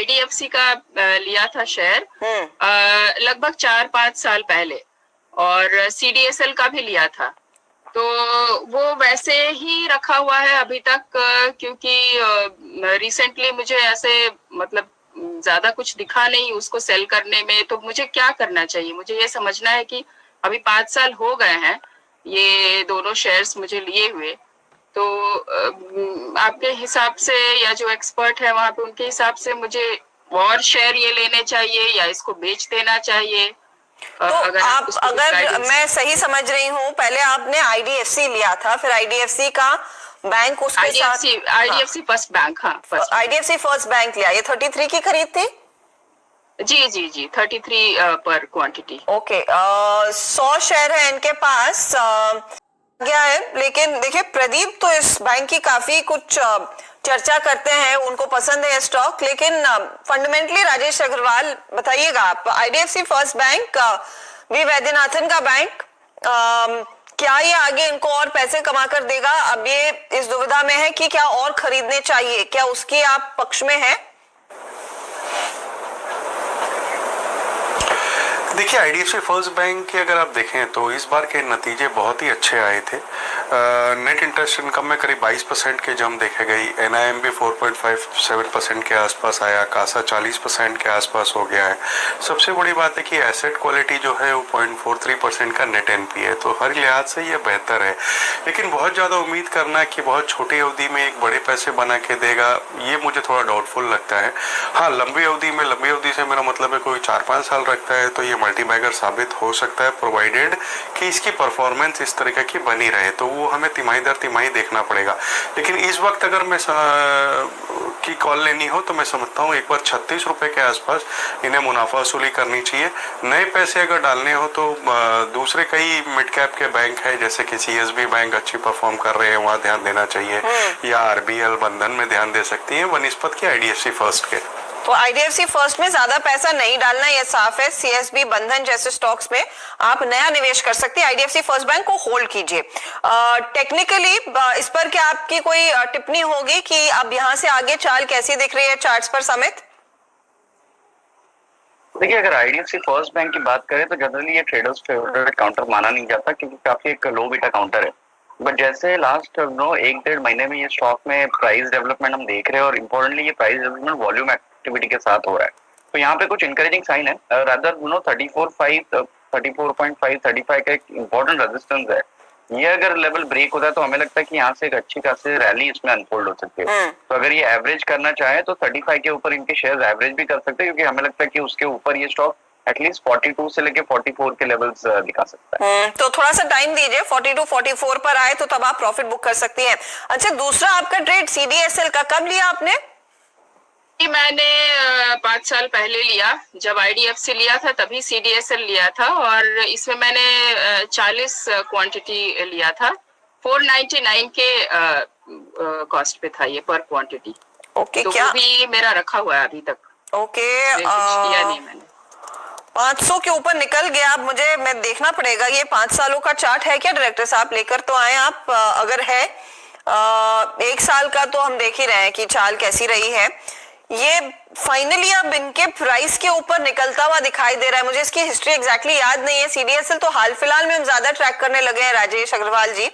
IDFC का लिया था शेयर लगभग 4-5 साल पहले, और सीडीएसएल का भी लिया था। तो वो वैसे ही रखा हुआ है अभी तक, क्योंकि रिसेंटली मुझे ऐसे मतलब ज्यादा कुछ दिखा नहीं उसको सेल करने में। तो मुझे क्या करना चाहिए? मुझे ये समझना है कि अभी 5 साल हो गए हैं ये दोनों शेयर्स मुझे लिए हुए। तो आपके हिसाब से या जो एक्सपर्ट है वहां पे उनके हिसाब से मुझे और शेयर ये लेने चाहिए या इसको बेच देना चाहिए? तो अगर आप, अगर मैं सही समझ रही हूँ, पहले आपने आईडीएफसी लिया था, फिर आईडीएफसी का बैंक उसके साथ, आईडीएफसी फर्स्ट बैंक, हाँ आईडीएफसी फर्स्ट बैंक लिया। ये 33 की खरीद थी? जी जी जी, 33 पर क्वांटिटी। ओके, 100 शेयर है इनके पास, गया है। लेकिन देखिए प्रदीप तो इस बैंक की काफी कुछ चर्चा करते हैं, उनको पसंद है स्टॉक, लेकिन फंडामेंटली राजेश अग्रवाल बताइएगा आप, IDFC first bank V Vaidyanathan का बैंक, क्या ये आगे इनको और पैसे कमा कर देगा? अब ये इस दुविधा में है कि क्या और खरीदने चाहिए, क्या उसके आप पक्ष में है? देखिए आईडीएफसी फर्स्ट बैंक के अगर आप देखें तो इस बार के नतीजे बहुत ही अच्छे आए थे। नेट इंटरेस्ट इनकम में करीब 22% के जंप देखे गई। एनआईएम भी 4.57% के आसपास आया। कासा 40% के आसपास हो गया है। सबसे बड़ी बात है कि एसेट क्वालिटी जो है वो 0.43% का नेट एनपी है, तो हर लिहाज से ये बेहतर है। लेकिन बहुत ज़्यादा उम्मीद करना कि बहुत छोटी अवधि में एक बड़े पैसे बना के देगा, ये मुझे थोड़ा डाउटफुल लगता है। हाँ, लंबी अवधि से मेरा मतलब है कोई 4-5 साल रखता है तो ये मल्टी बैगर साबित हो सकता है, प्रोवाइडेड कि इसकी परफॉर्मेंस इस तरीके की बनी रहे। तो वो हमें तिमाही दर तिमाही देखना पड़ेगा। लेकिन इस वक्त अगर मैं की कॉल लेनी हो तो मैं समझता हूँ एक बार 36 रुपए के आसपास इन्हें मुनाफा वसूली करनी चाहिए। नए पैसे अगर डालने हो तो दूसरे कई मिड कैप के बैंक है, जैसे कि सीएसबी बैंक अच्छी परफॉर्म कर रहे हैं, वहाँ ध्यान देना चाहिए, या आरबीएल बंधन में ध्यान दे सकती है बनिस्पत की आईडीएफसी फर्स्ट के। तो आईडीएफसी फर्स्ट में ज्यादा पैसा नहीं डालना, यह साफ है। सीएसबी बंधन जैसे स्टॉक्स में आप नया निवेश कर सकते हैं। आईडीएफसी फर्स्ट बैंक को होल्ड कीजिए। टेक्निकली इस पर क्या आपकी कोई टिप्पणी होगी कि अब यहां से आगे चाल कैसी दिख रही है चार्ट्स पर समित? देखिए अगर आईडीएफसी फर्स्ट बैंक की बात करें तो जनरली ये ट्रेडर्स फेवरेट काउंटर माना नहीं जाता, क्योंकि काफी एक लो बीटा काउंटर है। बट जैसे लास्ट 1-1.5 महीने में ये स्टॉक में प्राइस डेवलपमेंट हम देख रहे हैं, और इम्पोर्टेंटली ये प्राइस डेवलपमेंट वॉल्यूम एक्टिविटी के साथ हो रहा है, तो यहाँ पे कुछ इंकरेजिंग साइन है। रादर 34.5 35 का एक इम्पोर्टेंट रेजिस्टेंस है। ये अगर लेवल ब्रेक होता है तो हमें लगता है कि यहाँ से एक अच्छी खासी रैली इसमें अनफोल्ड हो सकती है। तो अगर ये एवरेज करना चाहे तो 35 के ऊपर इनके शेयर एवरेज भी कर सकते हैं, क्योंकि हमें लगता है कि उसके ऊपर ये स्टॉक एटलीस्ट 42 से लेके 44 के लेवल्स दिखा सकता है। तो थोड़ा सा टाइम दीजिए, 42-44 पर आए तो तब आप प्रॉफिट बुक कर सकती हैं। अच्छा, दूसरा आपका ट्रेड सीडीएसएल का कब लिया आपने? मैंने 5 साल पहले लिया, जब आईडीएफसी लिया था तभी सीडीएसएल लिया था, और इसमें मैंने 40 क्वांटिटी लिया था। 499 के कॉस्ट पे था ये पर क्वांटिटी। ओके, तो क्या वो भी मेरा रखा हुआ है अभी तक। ओके, कुछ किया नहीं मैंने। 500 के ऊपर निकल गया। अब मैं देखना पड़ेगा, ये 5 सालों का चार्ट है क्या डायरेक्टर साहब? लेकर तो आए आप, अगर है 1 साल का तो हम देख ही रहे हैं कि चाल कैसी रही है। ये फाइनली अब इनके प्राइस के ऊपर निकलता हुआ दिखाई दे रहा है। मुझे इसकी हिस्ट्री एग्जैक्टली याद नहीं है। सीडीएसएल तो हाल फिलहाल में हम ज्यादा ट्रैक करने लगे हैं। राजेश अग्रवाल जी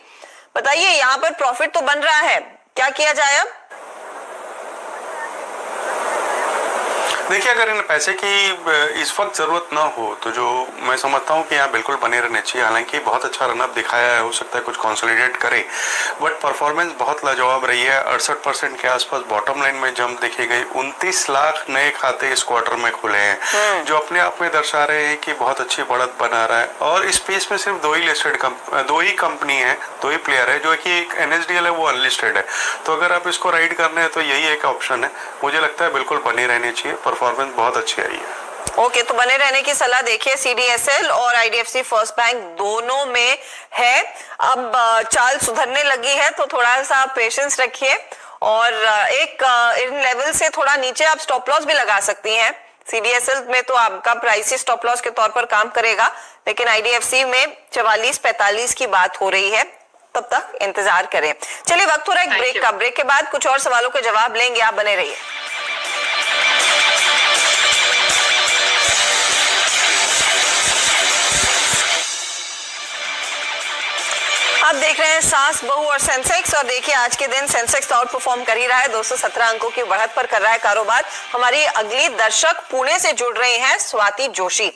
बताइए, यहाँ पर प्रॉफिट तो बन रहा है, क्या किया जाए अब? देखिए अगर इन पैसे की इस वक्त ज़रूरत ना हो तो जो मैं समझता हूँ कि यहाँ बिल्कुल बने रहने चाहिए। हालांकि बहुत अच्छा रनअप दिखाया है, हो सकता है कुछ कंसोलिडेट करे, बट परफॉर्मेंस बहुत लाजवाब रही है। 68% के आसपास बॉटम लाइन में जंप देखी गई। 29 लाख नए खाते इस क्वार्टर में खुले हैं, जो अपने आप में दर्शा रहे हैं कि बहुत अच्छी बढ़त बना रहा है। और इस स्पेस में सिर्फ दो ही कंपनी है, दो ही प्लेयर है, जो कि एक एनएसडीएल है, वो अनलिस्टेड है। तो अगर आप इसको राइड करने हैं तो यही एक ऑप्शन है। मुझे लगता है बिल्कुल बने रहने चाहिए, परफॉर्मेंस बहुत अच्छी आई है। ओके, तो बने रहने की सलाह देखिए। सीडीएसएल और आईडीएफसी फर्स्ट बैंक दोनों में है। अब चाल सुधरने लगी है तो थोड़ा सा पेशेंस रखिए, और एक इन लेवल से थोड़ा नीचे आप स्टॉप लॉस भी लगा सकती हैं। सीडीएसएल में तो आपका प्राइस ही स्टॉप लॉस के तौर पर काम करेगा, लेकिन आईडीएफसी में 44-45 की बात हो रही है, तब तक इंतजार करें। चलिए, वक्त हो रहा है एक ब्रेक का। ब्रेक के बाद कुछ और सवालों के जवाब लेंगे, आप बने रहिए। आप देख रहे हैं सास बहू और सेंसेक्स, और देखिए आज के दिन सेंसेक्स आउट परफॉर्म कर ही रहा है, 217 अंकों की बढ़त पर कर रहा है कारोबार। हमारी अगली दर्शक पुणे से जुड़ रही हैं, स्वाति जोशी।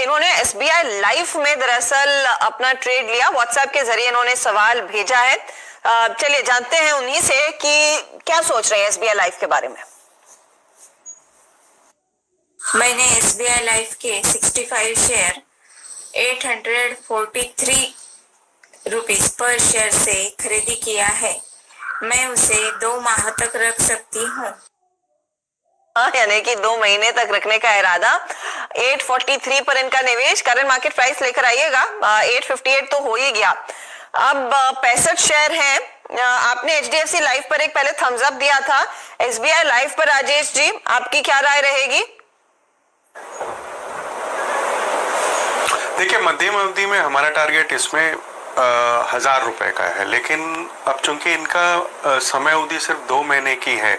इन्होंने SBI लाइफ में दरअसल अपना ट्रेड लिया, व्हाट्सएप के जरिए इन्होंने सवाल भेजा है। चलिए जानते हैं उन्हीं से कि क्या सोच रहे हैं SBI लाइफ के बारे में। मैंने SBI लाइफ के 65 शेयर 843 रुपीस पर शेयर से खरीदी किया है। मैं उसे 2 माह तक रख सकती हूँ। यानी कि 2 महीने तक रखने का इरादा। 843 पर इनका निवेश, करंट मार्केट प्राइस लेकर आइएगा, 858 तो हो ही गया। अब 65 शेयर हैं। आपने HDFC लाइफ पर एक पहले थम्स अप दिया था, SBI लाइफ पर राजेश जी आपकी क्या राय रहेगी? देखिए, मध्यम अवधि में हमारा टारगेट इसमें 1000 रुपए का है, लेकिन अब चूंकि इनका समय अवधि सिर्फ 2 महीने की है,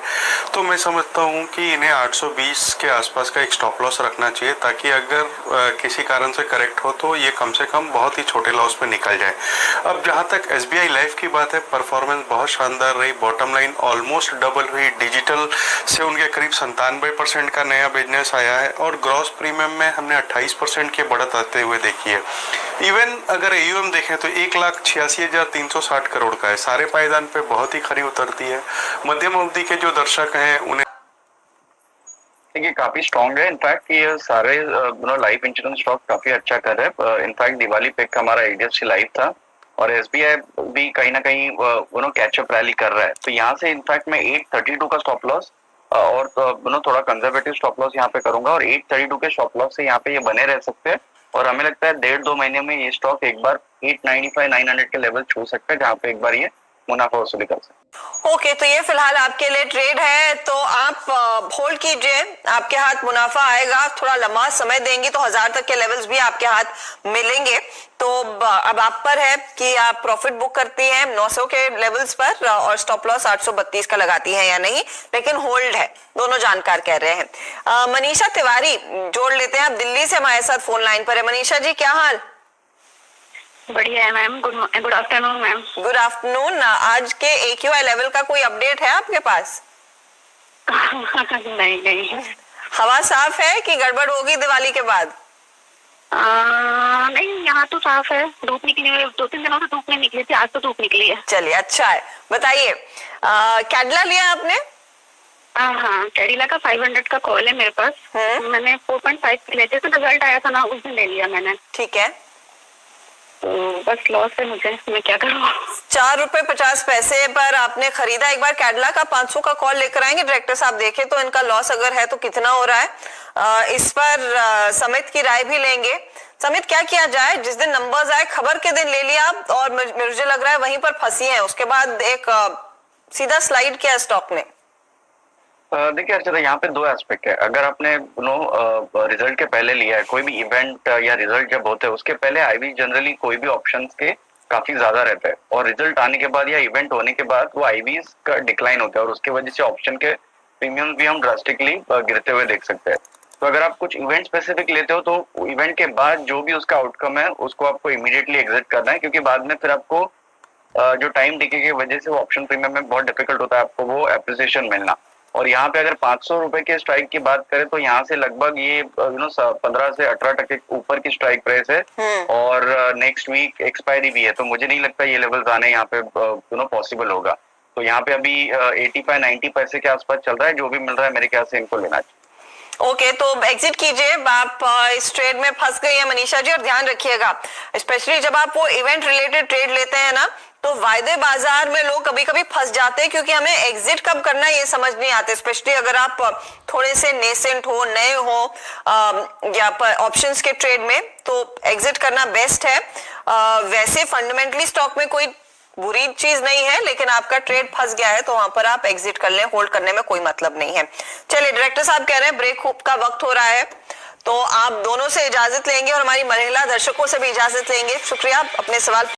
तो मैं समझता हूं कि इन्हें 820 के आसपास का एक स्टॉप लॉस रखना चाहिए, ताकि अगर किसी कारण से करेक्ट हो तो ये कम से कम बहुत ही छोटे लॉस में निकल जाए। अब जहां तक SBI लाइफ की बात है, परफॉर्मेंस बहुत शानदार रही, बॉटम लाइन ऑलमोस्ट डबल हुई, डिजिटल से उनके करीब 97% का नया बिजनेस आया है, और ग्रॉस प्रीमियम में हमने 28% की बढ़त आते हुए देखी है। इवन अगर AUM देखें तो 1,86,360 करोड़ का है, सारे पायदान पे बहुत ही खरी उतरती है। मध्यम अवधि के जो दर्शक हैं उन्हें देखिए काफी स्ट्रॉन्ग है। इनफैक्ट ये सारे लाइफ इंश्योरेंस स्टॉक काफी अच्छा कर रहे हैं। इनफैक्ट दिवाली पिक हमारा HDFC लाइफ था, और SBI भी कहीं ना कहीं कैचअप रैली कर रहा है। तो यहाँ से इनफैक्ट मैं 832 का स्टॉप लॉस और थोड़ा कंजर्वेटिव स्टॉप लॉस यहाँ पे करूंगा, और 832 के स्टॉप लॉस से यहाँ पे ये बने रह सकते हैं, और हमें लगता है 1.5-2 महीने में ये स्टॉक एक बार 895-900 के लेवल छू सकता है, जहाँ पे एक बार ये मुनाफा वसूली कर सकते हैं। ओके, तो ये फिलहाल आपके लिए ट्रेड है, तो आप होल्ड कीजिए, आपके हाथ मुनाफा आएगा। थोड़ा लंबा समय देंगी तो 1000 तक के लेवल्स भी आपके हाथ मिलेंगे। तो अब आप पर है कि आप प्रॉफिट बुक करती हैं 900 के लेवल्स पर, और स्टॉप लॉस 832 का लगाती हैं या नहीं, लेकिन होल्ड है, दोनों जानकार कह रहे हैं। मनीषा तिवारी जोड़ लेते हैं, आप दिल्ली से हमारे साथ फोन लाइन पर है। मनीषा जी क्या हाल? बढ़िया है ma'am, good afternoon ma'am. Good afternoon. आज के AQI लेवल का कोई अपडेट है आपके पास? नहीं। हवा साफ है कि गड़बड़ होगी दिवाली के बाद? नहीं, यहाँ तो साफ है, धूप निकली है, 2-3 दिनों से धूप नहीं निकली थी, आज तो धूप निकली है। चलिए अच्छा है। बताइए, कैडला लिया आपने? हाँ, कैडिला का 500 का कॉल है मेरे पास। मैंने 4.5 लिया, जैसे रिजल्ट आया था ना उस दिन ले लिया मैंने। ठीक है, तो बस लॉस है मुझे, मैं क्या करूँ। 4 रुपए 50 पैसे पर आपने खरीदा। एक बार कैडला का 500 का कॉल लेकर आएंगे डायरेक्टर साहब, देखे तो इनका लॉस अगर है तो कितना हो रहा है। इस पर समित की राय भी लेंगे। समित, क्या किया जाए? जिस दिन नंबर्स आए खबर के दिन ले लिया, और मुझे लग रहा है वहीं पर फंसी है, उसके बाद एक सीधा स्लाइड किया स्टॉक ने। देखिए अर्चना, यहाँ पे 2 एस्पेक्ट है। अगर आपने रिजल्ट के पहले लिया है, कोई भी इवेंट या रिजल्ट जब होते हैं उसके पहले आईवी जनरली कोई भी ऑप्शंस के काफी ज्यादा रहता है, और रिजल्ट आने के बाद या इवेंट होने के बाद वो आईवीज का डिक्लाइन होता है, और उसकी वजह से ऑप्शन के प्रीमियम भी हम ड्रास्टिकली गिरते हुए देख सकते हैं। तो अगर आप कुछ इवेंट स्पेसिफिक लेते हो तो इवेंट के बाद जो भी उसका आउटकम है उसको आपको इमीडिएटली एग्जिट करना है, क्योंकि बाद में फिर आपको जो टाइम डिके की वजह से वो ऑप्शन प्रीमियम में बहुत डिफिकल्ट होता है आपको वो एप्रिसिएशन मिलना। और यहाँ पे अगर 500 रुपए के स्ट्राइक की बात करें तो यहाँ से लगभग ये 15 से 18% ऊपर की स्ट्राइक प्राइस है, और नेक्स्ट वीक एक्सपायरी भी है, तो मुझे नहीं लगता ये लेवल्स आने यहाँ पे पॉसिबल होगा। तो यहाँ पे अभी 85-90 पैसे के आसपास चल रहा है, जो भी मिल रहा है मेरे ख्याल से इनको लेना चाहिए। ओके, तो एग्जिट कीजिए। आप इस ट्रेड में फंस गई है मनीषा जी, और ध्यान रखिएगा स्पेशली जब आप वो इवेंट रिलेटेड ट्रेड लेते हैं ना, तो वायदे बाजार में लोग कभी कभी फंस जाते हैं, क्योंकि हमें एग्जिट कब करना है ये समझ नहीं आते। स्पेशली अगर आप थोड़े से नेसेंट हो, नए हो या ऑप्शंस के ट्रेड में, तो एग्जिट करना बेस्ट है। वैसे फंडामेंटली स्टॉक में कोई बुरी चीज नहीं है, लेकिन आपका ट्रेड फंस गया है तो वहां पर आप एग्जिट कर लें, होल्ड करने में कोई मतलब नहीं है। चलिए, डायरेक्टर साहब कह रहे हैं ब्रेक का वक्त हो रहा है, तो आप दोनों से इजाजत लेंगे और हमारी महिला दर्शकों से भी इजाजत लेंगे। शुक्रिया अपने सवाल